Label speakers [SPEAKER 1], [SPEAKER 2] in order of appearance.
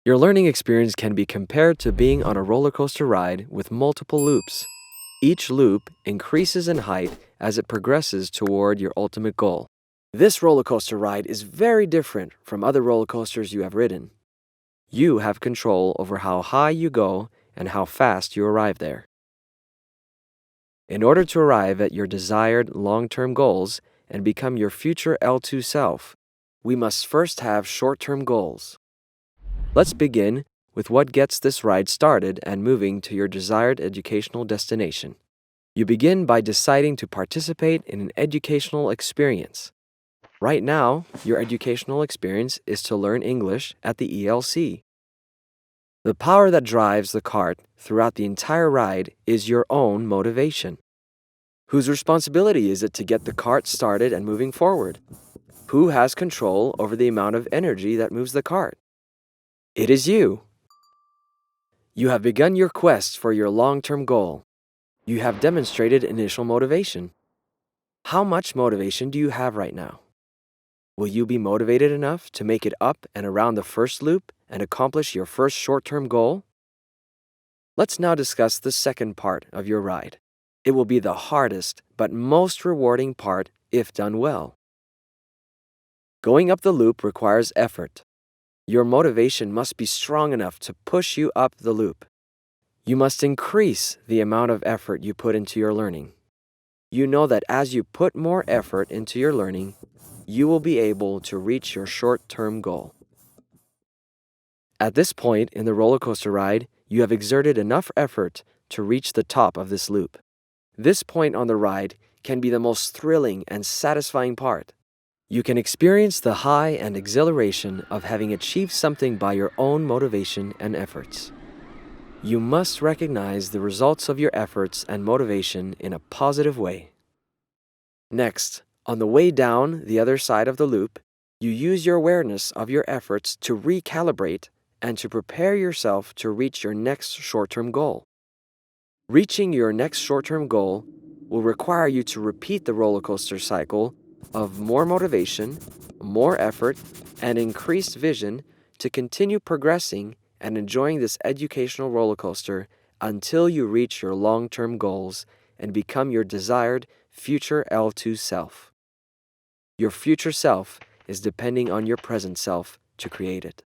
[SPEAKER 1] Your learning experience can be compared to being on a roller coaster ride with multiple loops. Each loop increases in height as it progresses toward your ultimate goal. This roller coaster ride is very different from other roller coasters you have ridden. You have control over how high you go and how fast you arrive there. In order to arrive at your desired long-term goals and become your future L2 self, we must first have short-term goals. Let's begin with what gets this ride started and moving to your desired educational destination. You begin by deciding to participate in an educational experience. Right now, your educational experience is to learn English at the ELC. The power that drives the cart throughout the entire ride is your own motivation. Whose responsibility is it to get the cart started and moving forward? Who has control over the amount of energy that moves the cart? It is you. You have begun your quest for your long-term goal. You have demonstrated initial motivation. How much motivation do you have right now? Will you be motivated enough to make it up and around the first loop and accomplish your first short-term goal? Let's now discuss the second part of your ride. It will be the hardest but most rewarding part if done well. Going up the loop requires effort. Your motivation must be strong enough to push you up the loop. You must increase the amount of effort you put into your learning. You know that as you put more effort into your learning, you will be able to reach your short-term goal. At this point in the roller coaster ride, you have exerted enough effort to reach the top of this loop. This point on the ride can be the most thrilling and satisfying part. You can experience the high and exhilaration of having achieved something by your own motivation and efforts. You must recognize the results of your efforts and motivation in a positive way. Next, on the way down the other side of the loop, you use your awareness of your efforts to recalibrate and to prepare yourself to reach your next short-term goal. Reaching your next short-term goal will require you to repeat the roller coaster cycle of more motivation, more effort, and increased vision to continue progressing and enjoying this educational roller coaster until you reach your long-term goals and become your desired future L2 self. Your future self is depending on your present self to create it.